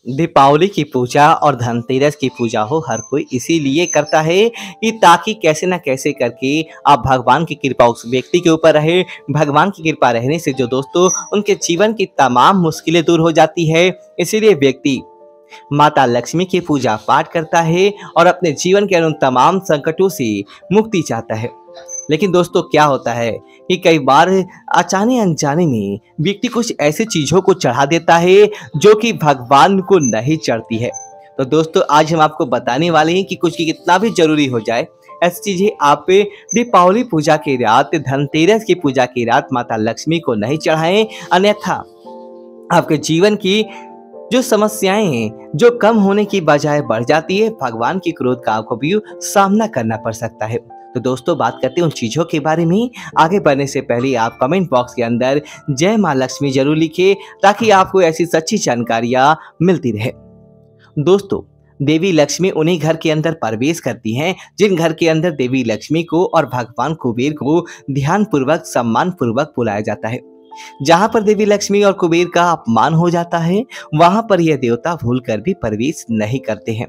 दीपावली की पूजा और धनतेरस की पूजा हो हर कोई इसीलिए करता है कि ताकि कैसे ना कैसे करके आप भगवान की कृपा उस व्यक्ति के ऊपर रहे। भगवान की कृपा रहने से जो दोस्तों उनके जीवन की तमाम मुश्किलें दूर हो जाती है। इसीलिए व्यक्ति माता लक्ष्मी की पूजा पाठ करता है और अपने जीवन के उन तमाम संकटों से मुक्ति चाहता है। लेकिन दोस्तों क्या होता है कि कई बार अचानक अनजाने में व्यक्ति कुछ ऐसी चीजों को चढ़ा देता है जो कि भगवान को नहीं चढ़ती है। तो दोस्तों आज हम आपको बताने वाले हैं कि कुछ की कितना भी जरूरी हो जाए ऐसी चीजें आप दीपावली पूजा की रात, धनतेरस की पूजा की रात माता लक्ष्मी को नहीं चढ़ाएं, अन्यथा आपके जीवन की जो समस्याएं हैं जो कम होने की बजाय बढ़ जाती है, भगवान की क्रोध का आपको भी सामना करना पड़ सकता है। तो दोस्तों बात करते हैं उन चीजों के बारे में। आगे बढ़ने से पहले आप कमेंट बॉक्स के अंदर जय मां लक्ष्मी जरूर लिखें ताकि आपको ऐसी सच्ची जानकारियां मिलती रहे। दोस्तों देवी लक्ष्मी उन्हीं घर के अंदर प्रवेश करती हैं जिन घर के अंदर देवी लक्ष्मी को और भगवान कुबेर को ध्यान पूर्वक सम्मान पूर्वक बुलाया जाता है। जहां पर देवी लक्ष्मी और कुबेर का अपमान हो जाता है वहां पर यह देवता भूलकर भी प्रवेश नहीं करते हैं।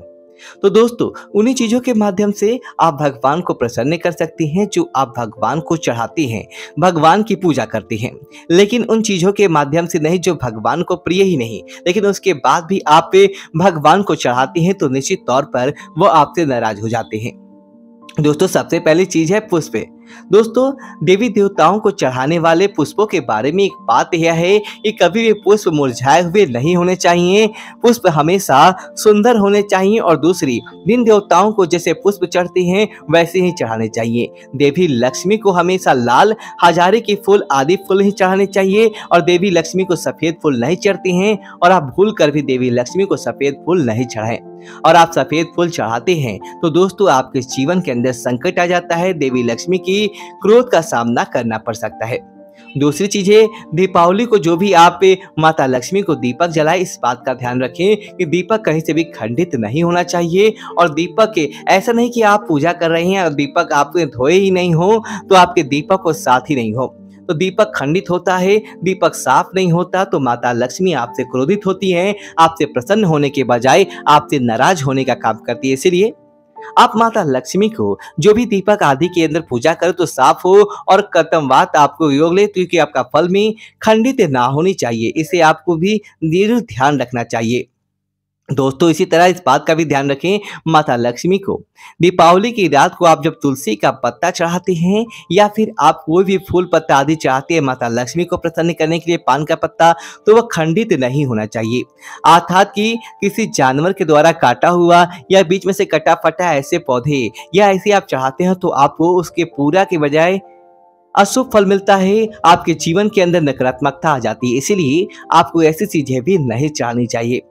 तो दोस्तों उन्हीं चीजों के माध्यम से आप भगवान को प्रसन्न कर सकते हैं जो आप भगवान को चढ़ाते हैं, भगवान की पूजा करते हैं। लेकिन उन चीजों के माध्यम से नहीं जो भगवान को प्रिय ही नहीं, लेकिन उसके बाद भी आप भगवान को चढ़ाते हैं तो निश्चित तौर पर वो आपसे नाराज हो जाते हैं। दोस्तों सबसे पहली चीज है पुष्प। दोस्तों देवी देवताओं को चढ़ाने वाले पुष्पों के बारे में एक बात यह है कि कभी भी पुष्प मुरझाए हुए नहीं होने चाहिए, पुष्प हमेशा सुंदर होने चाहिए। और दूसरी, जिन देवताओं को जैसे पुष्प चढ़ते हैं वैसे ही चढ़ाने चाहिए। देवी लक्ष्मी को हमेशा लाल, हजारे के फूल आदि फूल ही चढ़ाने चाहिए और देवी लक्ष्मी को सफेद फूल नहीं चढ़ते हैं। और आप भूल कर भी देवी लक्ष्मी को सफेद फूल नहीं चढ़ाएं। और आप सफेद फूल चढ़ाते हैं तो दोस्तों आपके जीवन के अंदर संकट आ जाता है, देवी लक्ष्मी की क्रोध का सामना करना पड़ सकता है। दूसरी चीज है दीपावली को जो भी आप माता लक्ष्मी को दीपक जलाए, इस बात का ध्यान रखें कि दीपक कहीं से भी खंडित नहीं होना चाहिए। और दीपक ऐसा नहीं कि आप पूजा कर रहे हैं और दीपक आपके धोए ही नहीं हो तो आपके दीपक को साथ ही नहीं हो, तो दीपक खंडित होता है, दीपक साफ नहीं होता तो माता लक्ष्मी आपसे क्रोधित होती है, आपसे प्रसन्न होने के बजाय आपसे नाराज होने का काम करती है। इसलिए आप माता लक्ष्मी को जो भी दीपक आदि के अंदर पूजा करो तो साफ हो और कर्तव्यवाद आपको योग ले, क्योंकि आपका फल में खंडित ना होनी चाहिए। इसे आपको भी जरूर ध्यान रखना चाहिए। दोस्तों इसी तरह इस बात का भी ध्यान रखें, माता लक्ष्मी को दीपावली की रात को आप जब तुलसी का पत्ता चढ़ाते हैं या फिर आप कोई भी फूल पत्ता आदि चढ़ाते हैं माता लक्ष्मी को प्रसन्न करने के लिए, पान का पत्ता, तो वह खंडित नहीं होना चाहिए। अर्थात कि किसी जानवर के द्वारा काटा हुआ या बीच में से कटा फटा ऐसे पौधे या ऐसे आप चढ़ाते हैं तो आपको उसके पूरा के बजाय अशुभ फल मिलता है, आपके जीवन के अंदर नकारात्मकता आ जाती है। इसीलिए आपको ऐसी चीजें भी नहीं चढ़ानी चाहिए।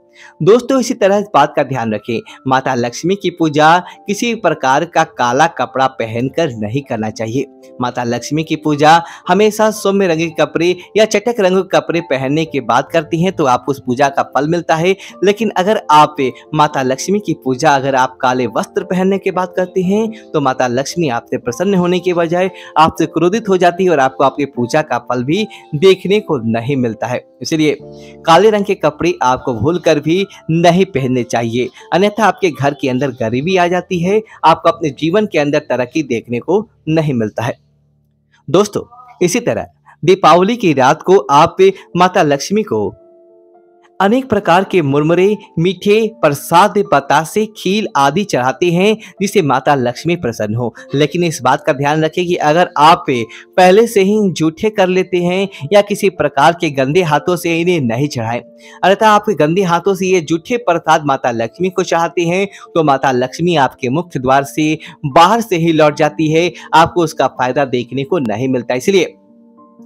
दोस्तों इसी तरह इस बात का ध्यान रखें, माता लक्ष्मी की पूजा किसी प्रकार का काला कपड़ा पहनकर नहीं करना चाहिए। माता लक्ष्मी की पूजा हमेशा सौम्य रंग के कपड़े या चटक रंग के कपड़े पहनने के बाद करती हैं तो आपको उस पूजा का फल मिलता है। लेकिन अगर आप माता लक्ष्मी की पूजा अगर आप काले वस्त्र पहनने के बाद करते हैं तो माता लक्ष्मी आपसे प्रसन्न होने के बजाय आपसे क्रोधित हो जाती है और आपको आपकी पूजा का फल भी देखने को नहीं मिलता है। इसलिए काले रंग के कपड़े आपको भूल कर भी नहीं पहनने चाहिए, अन्यथा आपके घर के अंदर गरीबी आ जाती है, आपको अपने जीवन के अंदर तरक्की देखने को नहीं मिलता है। दोस्तों इसी तरह दीपावली की रात को आप माता लक्ष्मी को अनेक प्रकार के मुरमुरे, मीठे प्रसाद, बतासे, खील आदि चढ़ाते हैं जिससे माता लक्ष्मी प्रसन्न हो। लेकिन इस बात का ध्यान रखें कि अगर आप पहले से ही जूठे कर लेते हैं या किसी प्रकार के गंदे हाथों से इन्हें नहीं चढ़ाएं, अन्यथा आपके गंदे हाथों से ये जूठे प्रसाद माता लक्ष्मी को चाहते हैं तो माता लक्ष्मी आपके मुख्य द्वार से बाहर से ही लौट जाती है, आपको उसका फायदा देखने को नहीं मिलता। इसलिए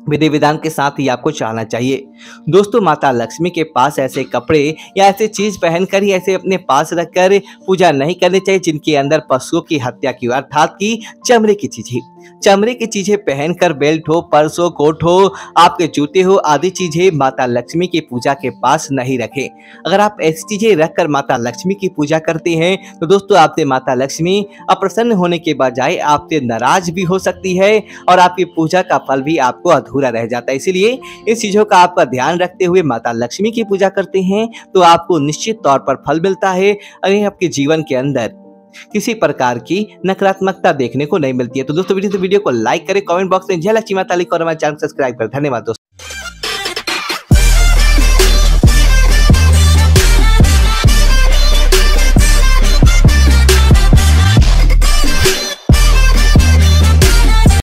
विधि विधान के साथ ही आपको चढ़ाना चाहिए। दोस्तों माता लक्ष्मी के पास ऐसे कपड़े या ऐसे चीज पहनकर ही ऐसे अपने पास रखकर पूजा नहीं करनी चाहिए जिनके अंदर पशुओं की हत्या की, अर्थात की चमड़े की चीज ही। चमड़े की चीजें पहनकर बेल्ट हो, पर्स हो, कोट हो, आपके जूते हो आदि चीजें माता लक्ष्मी की पूजा के पास नहीं रखें। अगर आप ऐसी चीजें रखकर माता लक्ष्मी की पूजा करते हैं तो दोस्तों आपसे माता लक्ष्मी अप्रसन्न होने के बजाय आपसे नाराज भी हो सकती है और आपकी पूजा का फल भी आपको अधूरा रह जाता है। इसीलिए इस चीजों का आपका ध्यान रखते हुए माता लक्ष्मी की पूजा करते हैं तो आपको निश्चित तौर पर फल मिलता है। अगर आपके जीवन के अंदर किसी प्रकार की नकारात्मकता देखने को नहीं मिलती है। तो दोस्तों वीडियो को लाइक करें, कमेंट बॉक्स में जय लक्ष्मी माता लिखें और हमारे चैनल को सब्सक्राइब करें। धन्यवाद दोस्तों।